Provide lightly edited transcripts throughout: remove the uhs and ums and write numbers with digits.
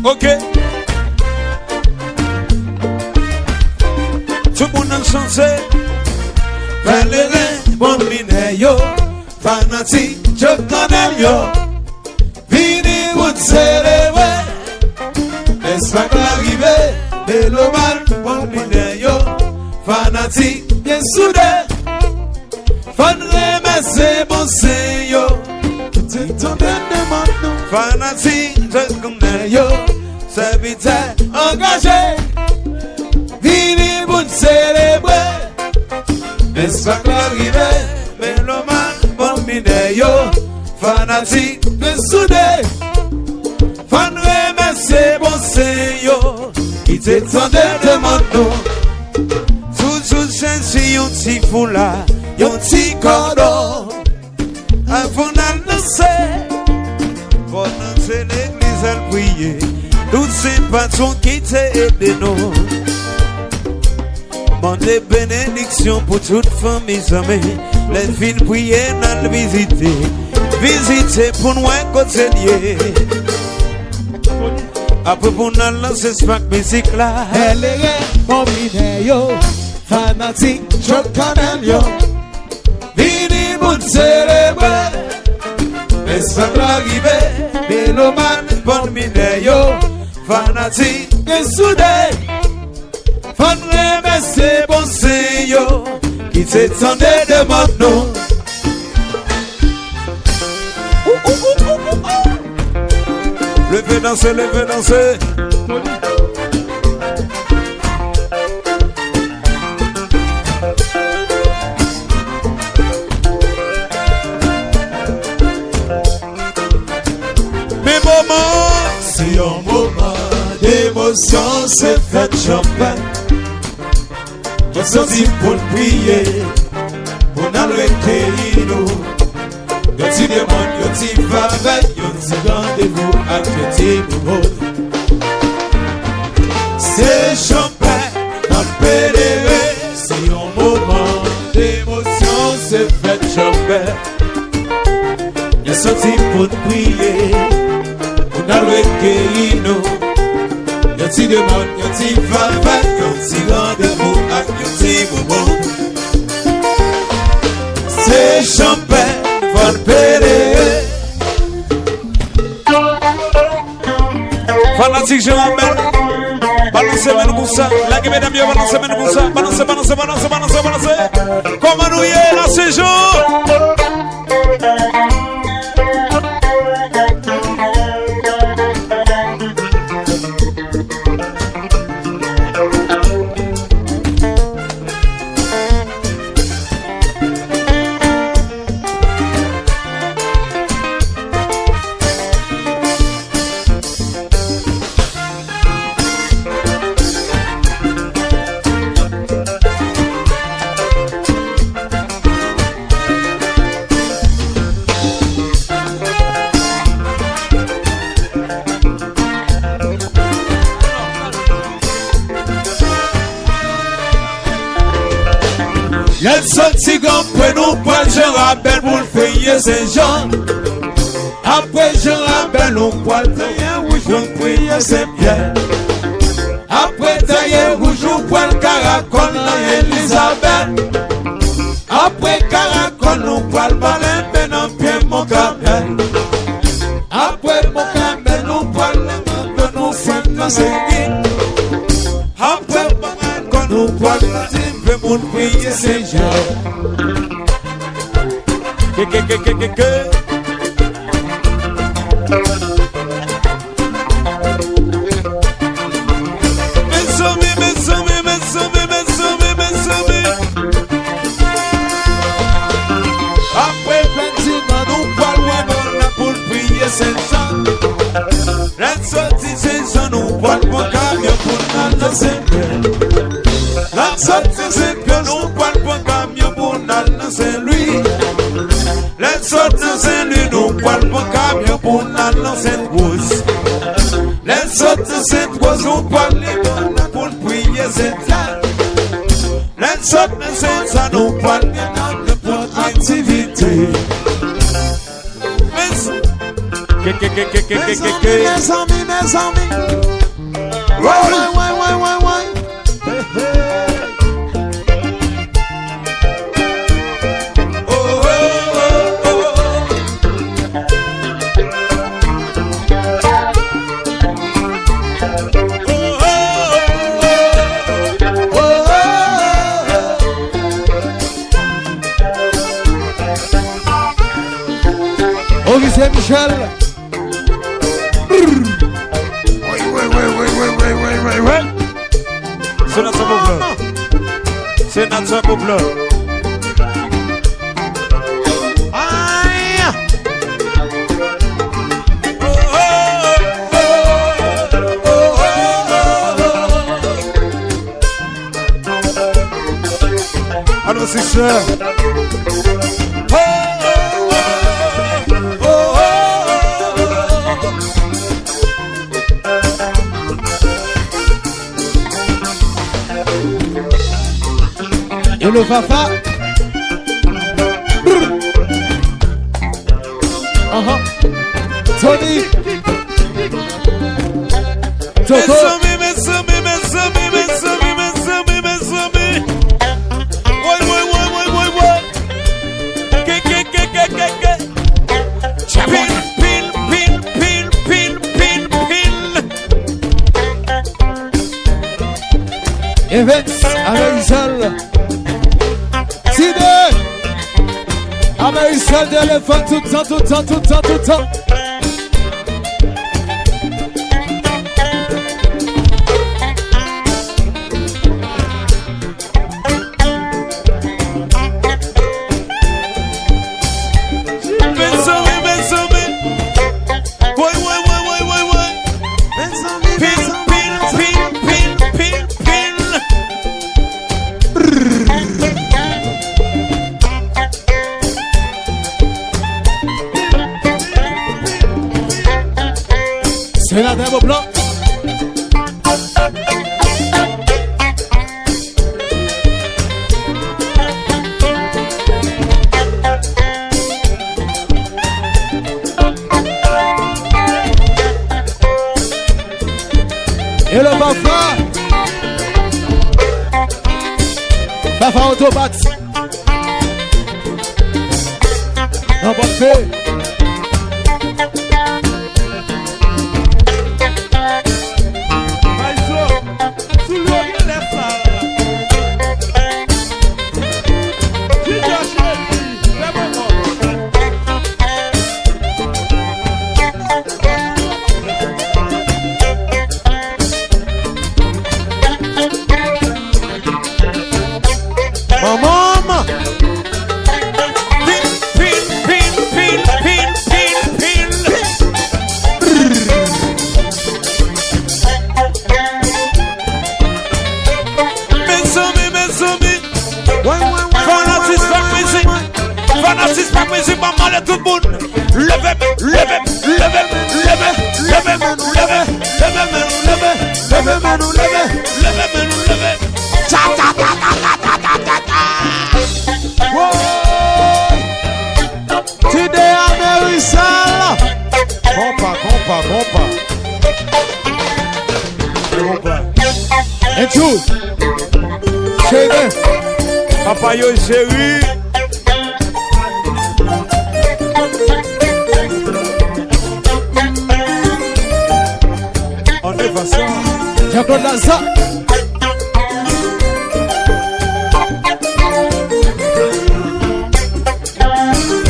Ok. Tout le monde a chanté. Valérie, bon mineyo. Fanatique, je connais yo. Vini pour célébrer. Est-ce pas l'arrivée? Méloman, bon mineyo. Fanatique, bien soudé. Fan remercier mon Seigneur. Fanatique, je connais yo. Serviteur engagé. Vini pour célébrer. Est-ce pas l'arrivée? Méloman, bon mineyo. Fanatique, bien soudé. Fan remercier mon Seigneur. Qui t'étendait de mon nom. Toujours chercher un petit foulard, un petit cordon. Avant d'annoncer, pour danser l'église à prier. Tous ces patrons qui t'aident nous. Mandez bénédiction pour toute famille, amis. Les filles prier dans le visiter. Visiter pour nous un côté. Après pour nous lancer ce pack musique là. Elle est mon mineyo. Fanatique, je connais yo. Vini pour célébrer. Est-ce pas l'arrivée? Méloman, bon mineyo. Fanatique, bien soudé. Fan remercier bon Seigneur. Qui s'étendait de mon nom. Levez danser, levez danser. C'est un moment d'émotion, c'est fait champagne. Je sorti pour prier, pour nous recueillir nous. Y'a ti demande, y'a ti faveur, y'a ti rendez-vous avec y'a ti mouvement. C'est champagne, notre pédéré. C'est un moment d'émotion, c'est fait champagne. Y'a sorti pour prier. N'a recueilli nous. Y'a ti demande, y'a ti faveur, y'a ti rendez-vous avec y'a ti mouvement. C'est champagne, von pédéré. Fanatique, je m'appelle. Balancez-moi pour ça. La gueule mesdames, balancez-moi pour ça. Balancez, balancez, balancez, balancez, balancez. Comment nous y est là ce jour? Y'a sorti qu'on peut nous prendre, je rappelle pour le payer Saint-Jean. Après je rappelle nous prendre, tailler rouge pour le prier Saint-Pierre. Après tailler rouge pour le caracol dans Elisabeth. Après caracol nous prend le malin, mais non pied mon cabel. Après mon cabel nous prend le main de nos frères dans ses guides. Après mon cabel nous prend le pour prier Saint-Jean. Après 20 ans, nous parlons pour prier Saint-Jean. La sortie Saint-Jean, nous parlons pour camion pour nous Saint-Jean. La sortie c'est que nous parlons pour camion pour nous Saint-Louis. La sortie Saint-Louis, nous parlons pour camion pour nous Saint-Rose. La sortie Saint-Rose, nous parlons pour prier Saint-Jean. La sortie Saint-Jean, nous parlons pour activité. Mes amis. Ouais. Olivier Michel. Ouais. C'est notre peuple. C'est notre peuple. Aïe. Alors c'est ça. Et le Fafa. Tony. Toto. Mes amis. Ouais. Pile. Events Amerisal. Sidé. Amerisal d'éléphant tout le temps. C'est la dame au blanc. Et le Bafa Autobat. Emporté. Maman. Fanatique pas musique, maman de tout le monde. Levez. Tidé Amerisal. Compa. Et tout. Chérie. Papa yo chéri. On est passé. Jean-Claude Lazare.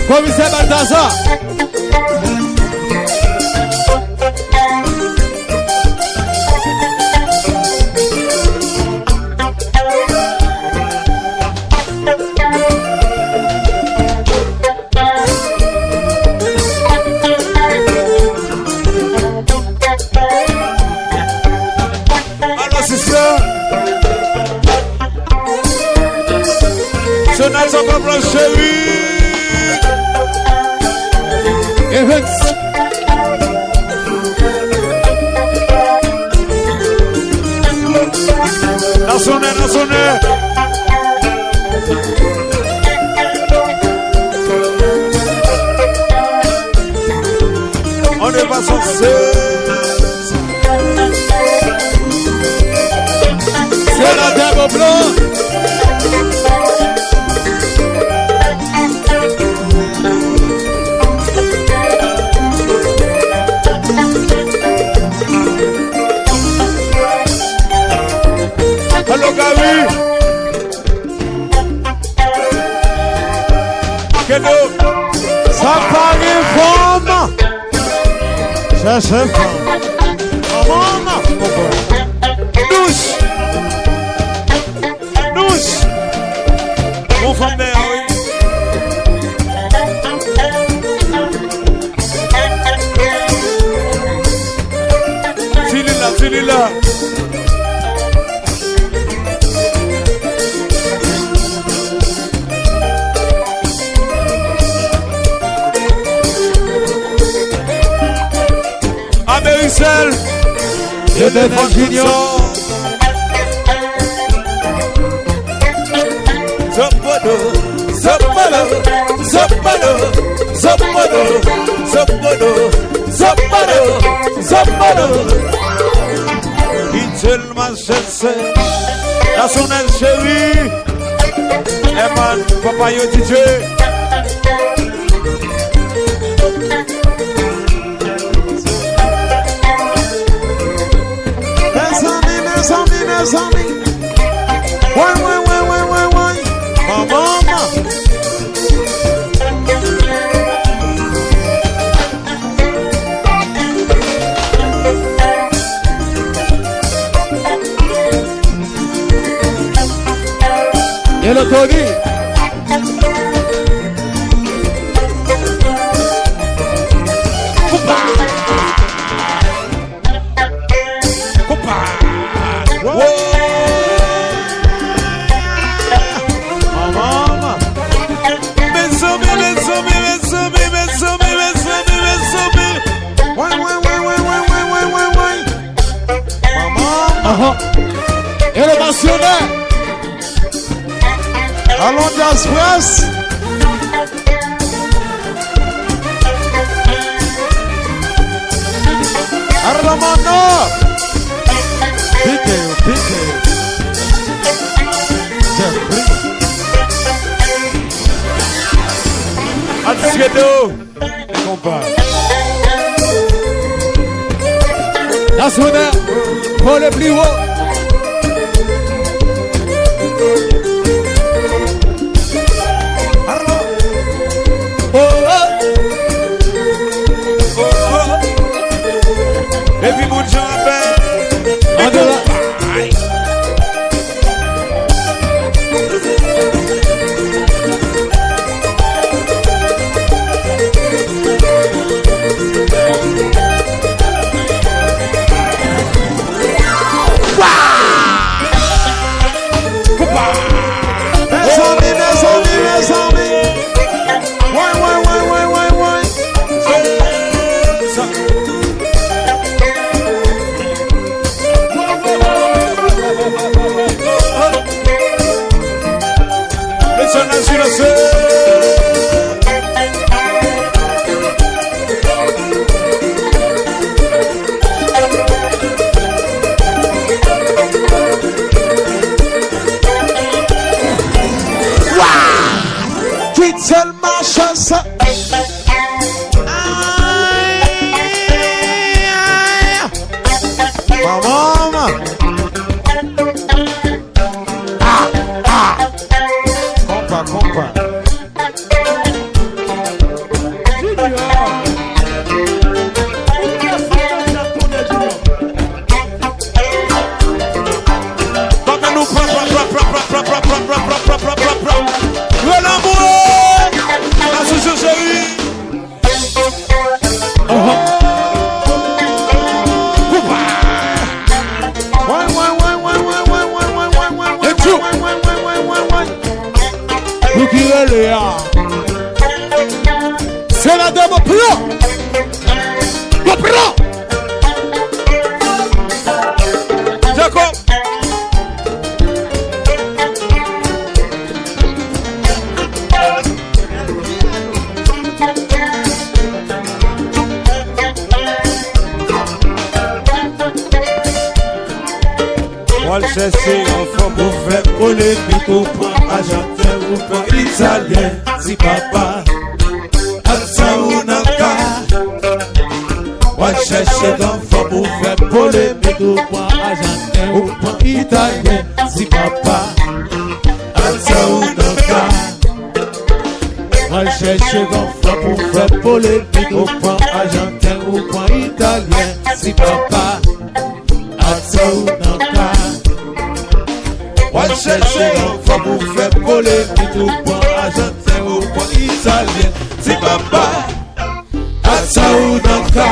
Commissaire Balthazar. Alors c'est ça. C'est notre peuple chéri. façon c'est la dame blanc. Allô Gary. Kedo. Ça paraît femme. Ça c'est femme. Maman. Douche. Douche. Mon femme d'air, oui. Tilila. Américel. Je défends Junior. Zapado. Il m'a cherché. La sonne chérie. Eman, papa yo DJ. Mes amis. Ouais. Maman. Et le Togi. Et le pensionnaire. Allons Jazz Press. Armando. Pique. Adiskedo. National pour le plus haut. Et puis mon jambin. Seulement chance. Maman. Compa. chercher un fond pour faire polémique ou point argentin ou point italien. Si papa, Atsa ou Nanka. Moi chercher un fond pour faire polémique ou point argentin ou point italien. Si papa, Atsa ou Nanka. Moi cherche l'enfant pour faire polémique au point argentin ou point italien. Si papa Atsa ou Nanka. Moi cherche l'enfant pour faire polémique au point argentin ou point italien. Si papa Atsa ou Nanka.